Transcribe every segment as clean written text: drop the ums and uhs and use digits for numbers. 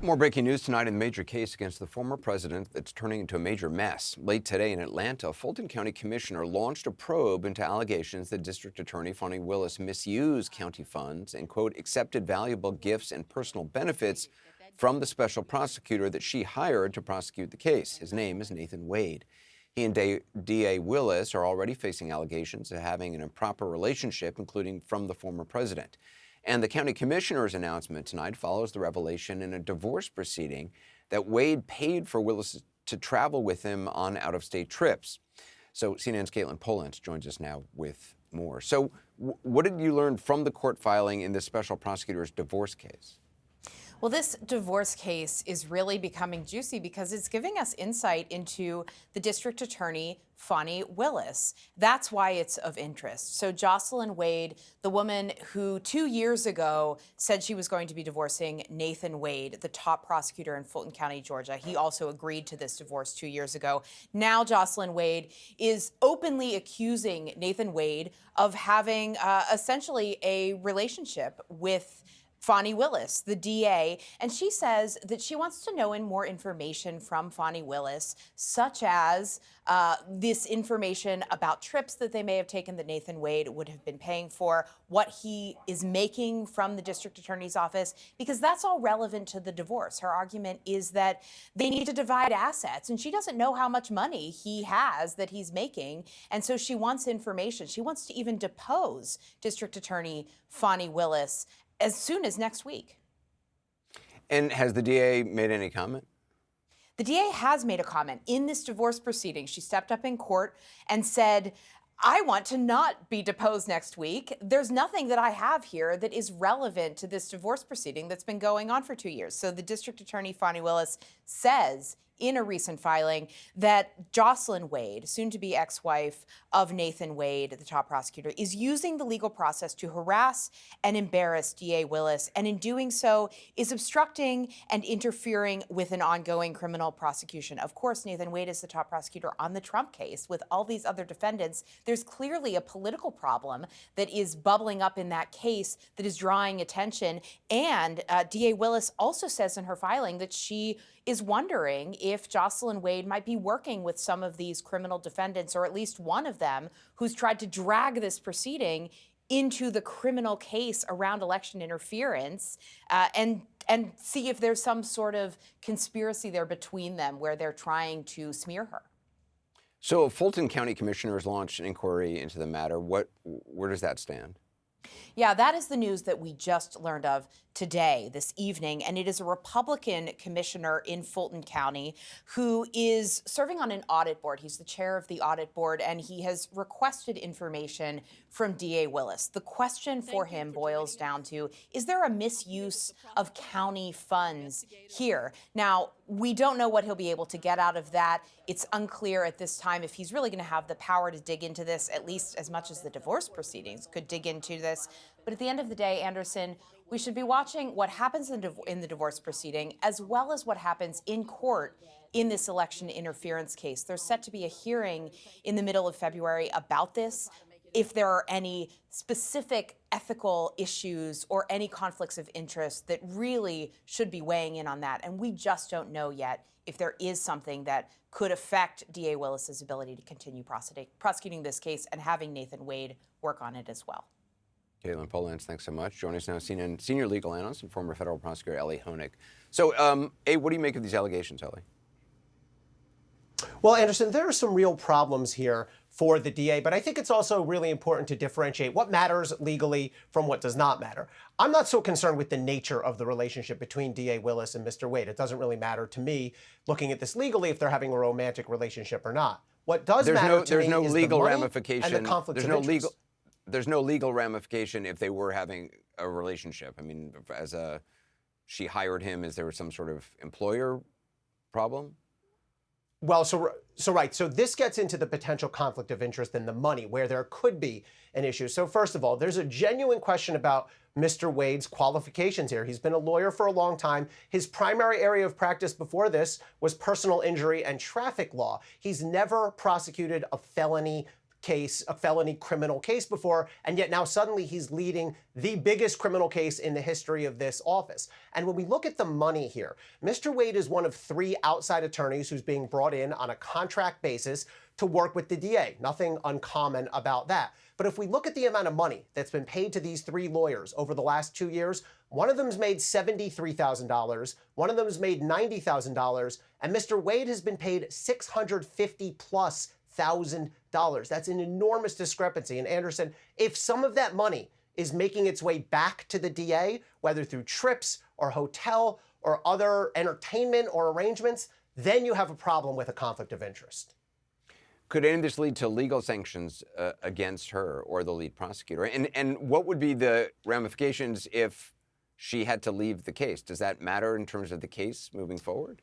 More breaking news tonight in the major case against the former president that's turning into a major mess. Late today in Atlanta, a Fulton County commissioner launched a probe into allegations that District Attorney Fani Willis misused county funds and, quote, accepted valuable gifts and personal benefits from the special prosecutor that she hired to prosecute the case. His name is Nathan Wade. He and DA Willis are already facing allegations of having an improper relationship, including from the former president. And the county commissioner's announcement tonight follows the revelation in a divorce proceeding that Wade paid for Willis to travel with him on out-of-state trips. So CNN's Caitlin Polantz joins us now with more. So what did you learn from the court filing in this special prosecutor's divorce case? Well, this divorce case is really becoming juicy because it's giving us insight into the district attorney, Fani Willis. That's why it's of interest. So Jocelyn Wade, the woman who 2 years ago said she was going to be divorcing Nathan Wade, the top prosecutor in Fulton County, Georgia. He also agreed to this divorce 2 years ago. Now Jocelyn Wade is openly accusing Nathan Wade of having essentially a relationship with Fani Willis, the DA, and she says that she wants to know more information from Fani Willis, such as this information about trips that they may have taken that Nathan Wade would have been paying for, what he is making from the district attorney's office, because that's all relevant to the divorce. Her argument is that they need to divide assets, and she doesn't know how much money he has that he's making, and so she wants information. She wants to even depose District Attorney Fani Willis as soon as next week. And has the DA made any comment? The DA has made a comment in this divorce proceeding. She stepped up in court and said, I want to not be deposed next week. There's nothing that I have here that is relevant to this divorce proceeding that's been going on for 2 years. So the district attorney, Fani Willis, says in a recent filing that Jocelyn Wade, soon-to-be ex-wife of Nathan Wade, the top prosecutor, is using the legal process to harass and embarrass DA Willis, and in doing so is obstructing and interfering with an ongoing criminal prosecution. Of course, Nathan Wade is the top prosecutor on the Trump case with all these other defendants. There's clearly a political problem that is bubbling up in that case that is drawing attention, and DA Willis also says in her filing that she is wondering if Jocelyn Wade might be working with some of these criminal defendants, or at least one of them, who's tried to drag this proceeding into the criminal case around election interference, and see if there's some sort of conspiracy there between them where they're trying to smear her. So Fulton County commissioners launched an inquiry into the matter. Where does that stand? Yeah, that is the news that we just learned of today, this evening, and it is a Republican commissioner in Fulton County who is serving on an audit board. He's the chair of the audit board, and he has requested information from DA Willis. The question for him boils down to, is there a misuse of county funds here? Now, we don't know what he'll be able to get out of that. It's unclear at this time if he's really going to have the power to dig into this, at least as much as the divorce proceedings could dig into this. But at the end of the day, Anderson, we should be watching what happens in the divorce proceeding, as well as what happens in court in this election interference case. There's set to be a hearing in the middle of February about this. If there are any specific ethical issues or any conflicts of interest that really should be weighing in on that. And we just don't know yet if there is something that could affect DA Willis's ability to continue prosecuting this case and having Nathan Wade work on it as well. Caitlin Polantz, thanks so much. Joining us now, CNN senior legal analyst and former federal prosecutor Elie Honig. So, what do you make of these allegations, Elie? Well, Anderson, there are some real problems here for the DA, but I think it's also really important to differentiate what matters legally from what does not matter. I'm not so concerned with the nature of the relationship between DA Willis and Mr. Wade. It doesn't really matter to me, looking at this legally, if they're having a romantic relationship or not. What does matter to me is the money and the conflicts of interest. There's no legal ramification if they were having a relationship. I mean, she hired him, is there some sort of employer problem? Well, so this gets into the potential conflict of interest and the money, where there could be an issue. So first of all, there's a genuine question about Mr. Wade's qualifications here. He's been a lawyer for a long time. His primary area of practice before this was personal injury and traffic law. He's never prosecuted a felony case, a felony criminal case before, and yet now suddenly he's leading the biggest criminal case in the history of this office. And when we look at the money here, Mr. Wade is one of 3 outside attorneys who's being brought in on a contract basis to work with the DA. Nothing uncommon about that. But if we look at the amount of money that's been paid to these 3 lawyers over the last 2 years, one of them's made $73,000, one of them's made $90,000, and Mr. Wade has been paid $650,000+. That's an enormous discrepancy. And Anderson, if some of that money is making its way back to the DA, whether through trips or hotel or other entertainment or arrangements, then you have a problem with a conflict of interest. Could any of this lead to legal sanctions against her or the lead prosecutor? And what would be the ramifications if she had to leave the case? Does that matter in terms of the case moving forward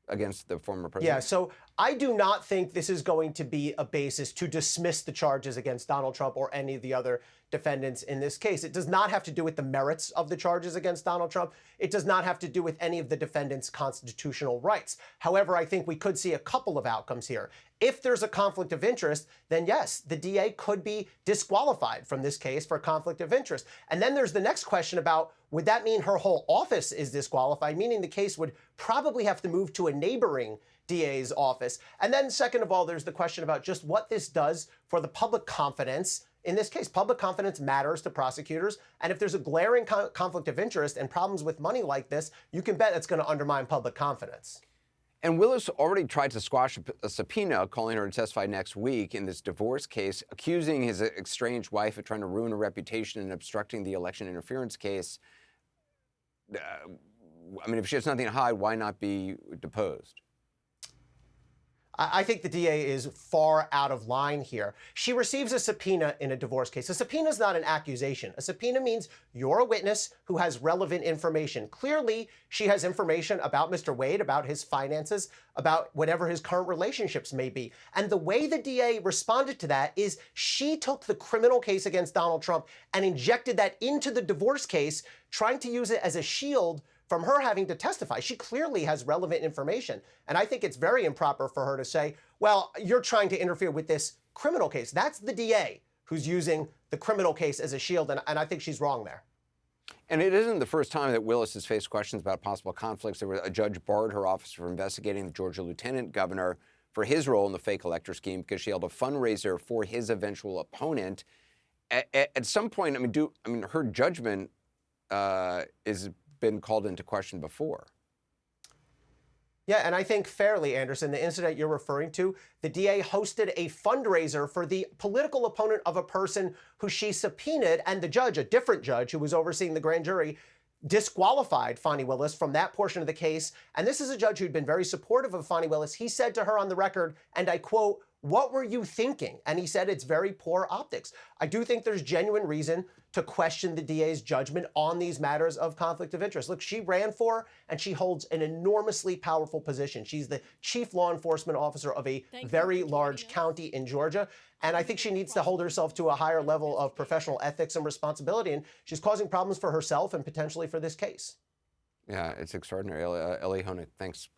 against the former president? Yeah, so I do not think this is going to be a basis to dismiss the charges against Donald Trump or any of the other defendants in this case. It does not have to do with the merits of the charges against Donald Trump. It does not have to do with any of the defendants' constitutional rights. However, I think we could see a couple of outcomes here. If there's a conflict of interest, then yes, the DA could be disqualified from this case for conflict of interest. And then there's the next question about, would that mean her whole office is disqualified, meaning the case would probably have to move to a neighboring DA's office? And then second of all, there's the question about just what this does for the public confidence. In this case, public confidence matters to prosecutors. And if there's a glaring conflict of interest and problems with money like this, you can bet it's going to undermine public confidence. And Willis already tried to squash a subpoena calling her to testify next week in this divorce case, accusing his estranged wife of trying to ruin her reputation and obstructing the election interference case. I mean, if she has nothing to hide, why not be deposed? I think the DA is far out of line here. She receives a subpoena in a divorce case. A subpoena is not an accusation. A subpoena means you're a witness who has relevant information. Clearly, she has information about Mr. Wade, about his finances, about whatever his current relationships may be. And the way the DA responded to that is she took the criminal case against Donald Trump and injected that into the divorce case, trying to use it as a shield from her having to testify. She clearly has relevant information. And I think it's very improper for her to say, well, you're trying to interfere with this criminal case. That's the DA who's using the criminal case as a shield. And I think she's wrong there. And it isn't the first time that Willis has faced questions about possible conflicts. A judge barred her office from investigating the Georgia lieutenant governor for his role in the fake elector scheme because she held a fundraiser for his eventual opponent. At some point, her judgment is been called into question before. Yeah, and I think fairly, Anderson, the incident you're referring to, the DA hosted a fundraiser for the political opponent of a person who she subpoenaed, and the judge, a different judge who was overseeing the grand jury, disqualified Fani Willis from that portion of the case. And this is a judge who'd been very supportive of Fani Willis. He said to her on the record, and I quote, "What were you thinking?" And he said it's very poor optics. I do think there's genuine reason to question the DA's judgment on these matters of conflict of interest. Look, she ran for and she holds an enormously powerful position. She's the chief law enforcement officer of a very large county in Georgia. And I think she needs to hold herself to a higher level of professional ethics and responsibility. And she's causing problems for herself and potentially for this case. Yeah, it's extraordinary. Elie Honig, thanks.